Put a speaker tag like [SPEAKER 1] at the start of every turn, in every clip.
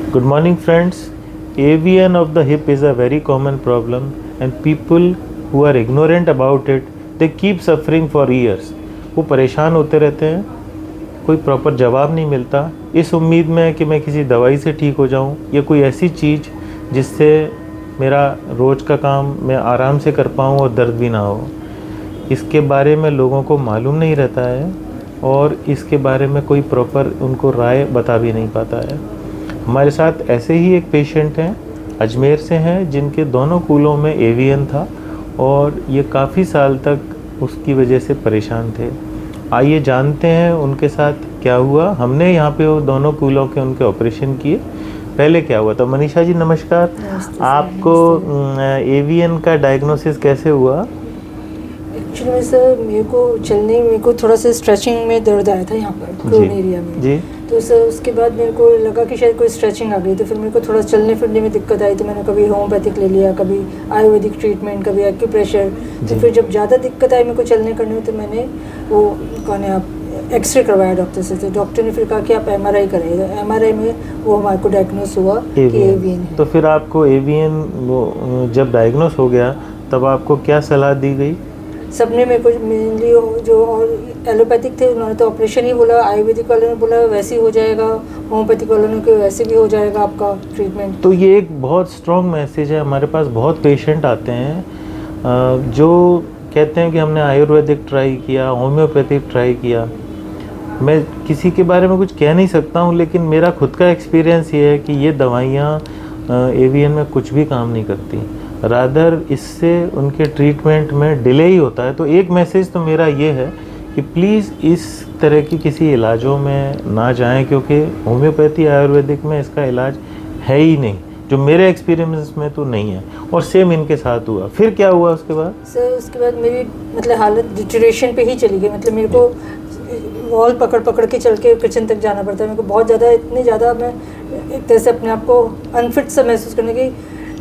[SPEAKER 1] Good morning, friends. AVN of the hip is a very common problem, and people who are ignorant about it, they keep suffering for years. वो परेशान होते रहते हैं, कोई proper जवाब नहीं मिलता, इस उम्मीद में कि मैं किसी दवाई से ठीक हो जाऊं या कोई ऐसी चीज़ जिससे मेरा रोज़ का काम मैं आराम से कर पाऊं और दर्द भी ना हो। इसके बारे में लोगों को मालूम नहीं रहता है और इसके बारे में कोई प्रॉपर उनको राय बता भी नहीं पाता है। हमारे साथ ऐसे ही एक पेशेंट हैं, अजमेर से हैं, जिनके दोनों कूलों में एवीएन था और ये काफ़ी साल तक उसकी वजह से परेशान थे। आइए जानते हैं उनके साथ क्या हुआ। हमने यहाँ पे वो दोनों कूलों के उनके ऑपरेशन किए। पहले क्या हुआ? तो मनीषा जी नमस्कार। आपको एवीएन का डायग्नोसिस कैसे हुआ?
[SPEAKER 2] एक्चुअली सर मेरे को थोड़ा सा स्ट्रेचिंग में दर्द आया था यहाँ पर क्रोन एरिया में जी। तो सर उसके बाद मेरे को लगा कि शायद कोई स्ट्रेचिंग आ गई, तो फिर मेरे को थोड़ा चलने फिरने में दिक्कत आई। तो मैंने कभी होम्योपैथिक ले लिया, कभी आयुर्वेदिक ट्रीटमेंट, कभी एक्यूप्रेशर। तो फिर जब ज़्यादा दिक्कत आई मेरे को चलने करने में, तो मैंने वो कौन है आप एक्सरे करवाया डॉक्टर से। तो डॉक्टर ने फिर कहा कि आप एमआरआई कराइए। तो एमआरआई में वो हमारे को डायग्नोस हुआ कि एवीएन है।
[SPEAKER 1] तो फिर आपको एवीएन वो जब डायग्नोस हो गया तब आपको क्या सलाह दी गई?
[SPEAKER 2] सबने मेरे को मेनली जो और एलोपैथिक थे उन्होंने तो ऑपरेशन ही बोला, आयुर्वेदिक वालों ने बोला वैसे ही हो जाएगा, होम्योपैथिक वालों ने कि वैसे भी हो जाएगा आपका ट्रीटमेंट।
[SPEAKER 1] तो ये एक बहुत स्ट्रॉन्ग मैसेज है। हमारे पास बहुत पेशेंट आते हैं जो कहते हैं कि हमने आयुर्वेदिक ट्राई किया, होम्योपैथिक ट्राई किया। मैं किसी के बारे में कुछ कह नहीं सकता हूँ, लेकिन मेरा खुद का एक्सपीरियंस ये है कि ये दवाइयाँ एवीएन में कुछ भी काम नहीं करती, रादर इससे उनके ट्रीटमेंट में डिले ही होता है। तो एक मैसेज तो मेरा ये है कि प्लीज़ इस तरह की किसी इलाजों में ना जाएं, क्योंकि होम्योपैथी आयुर्वेदिक में इसका इलाज है ही नहीं, जो मेरे एक्सपीरियंस में तो नहीं है। और सेम इनके साथ हुआ। फिर क्या हुआ उसके बाद? सर
[SPEAKER 2] उसके बाद मेरी मतलब हालत डिटेरियोरेशन पे ही चली गई। मतलब मेरे को वॉल पकड़ पकड़ के चल के किचन तक जाना पड़ता है। मेरे को बहुत ज़्यादा, इतनी ज़्यादा मैं एक तरह से अपने आप को अनफिट सा महसूस करने की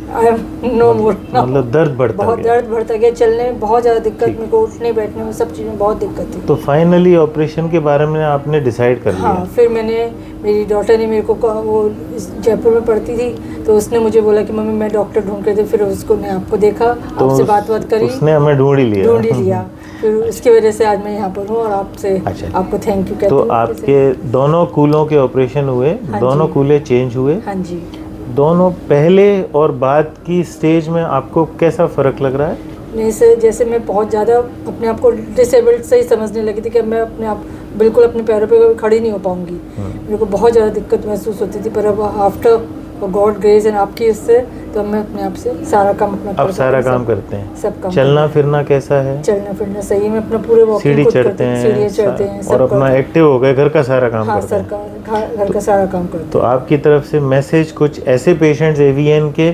[SPEAKER 2] नो मोर,
[SPEAKER 1] मतलब दर्द बढ़ता
[SPEAKER 2] बहुत दर्द बढ़ता गया, चलने में बहुत ज़्यादा दिक्कत, मेरे को उठने बैठने में सब चीज़ में बहुत दिक्कत थी।
[SPEAKER 1] तो फाइनली ऑपरेशन के बारे में आपने डिसाइड कर लिया?
[SPEAKER 2] हाँ, फिर मेरी डॉटर ने मेरे को वो जयपुर में पढ़ती थी, तो उसने मुझे बोला कि मम्मी मैं डॉक्टर ढूंढ के दे। फिर उसको ने आपको देखा, तो आपसे बात करी,
[SPEAKER 1] उसने हमें ढूंढ ही लिया।
[SPEAKER 2] फिर उसकी वजह से आज मैं यहाँ पर हूँ और आपसे आपको थैंक यू कहती हूँ।
[SPEAKER 1] तो आपके दोनों कूलों के ऑपरेशन हुए? दोनों कूले चेंज हुए?
[SPEAKER 2] हाँ जी।
[SPEAKER 1] दोनों पहले और बाद की स्टेज में आपको कैसा फ़र्क लग रहा है?
[SPEAKER 2] नहीं सर, जैसे मैं बहुत ज़्यादा अपने आप को डिसेबल्ड से ही समझने लगी थी कि मैं अपने आप बिल्कुल अपने पैरों पे खड़ी नहीं हो पाऊंगी। मेरे को बहुत ज़्यादा दिक्कत महसूस होती थी, पर अब आफ्टर गॉड ग्रेस एंड आपकी इससे तो मैं अपने आप से सारा काम अपना
[SPEAKER 1] अब सारा काम करते हैं।
[SPEAKER 2] सब काम।
[SPEAKER 1] चलना फिरना कैसा है?
[SPEAKER 2] चलना फिरना सही में अपना पूरे
[SPEAKER 1] सीढ़ी चढ़ते हैं और अपना एक्टिव हो गए, घर का सारा काम करते हैं।
[SPEAKER 2] घर का सारा काम करते हैं।
[SPEAKER 1] तो आपकी तरफ से मैसेज कुछ ऐसे पेशेंट्स एवीएन के,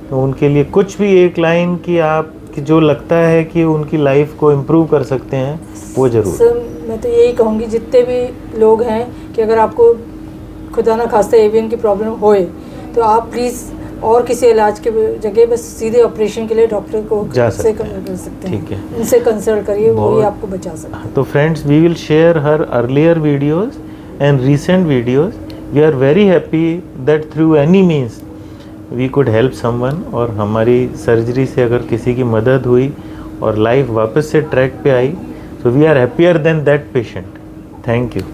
[SPEAKER 1] तो उनके लिए कुछ भी एक लाइन की आप जो लगता है कि उनकी लाइफ को इम्प्रूव कर सकते हैं वो जरूर।
[SPEAKER 2] सर मैं तो यही कहूँगी जितने भी लोग हैं कि अगर आपको खुदा ना खास्ता एवीएन की प्रॉब्लम होए तो आप प्लीज़ और किसी इलाज के जगह बस सीधे ऑपरेशन के लिए डॉक्टर को
[SPEAKER 1] जा
[SPEAKER 2] सकते हैं।
[SPEAKER 1] ठीक है,
[SPEAKER 2] उनसे कंसल्ट करिए, वही आपको बचा सकते हैं।
[SPEAKER 1] तो friends, we will share her earlier videos and recent videos. We are very happy that through any means we could help someone, और हमारी सर्जरी से अगर किसी की मदद हुई और लाइफ वापस से ट्रैक पे आई, so we are happier than that patient. Thank you.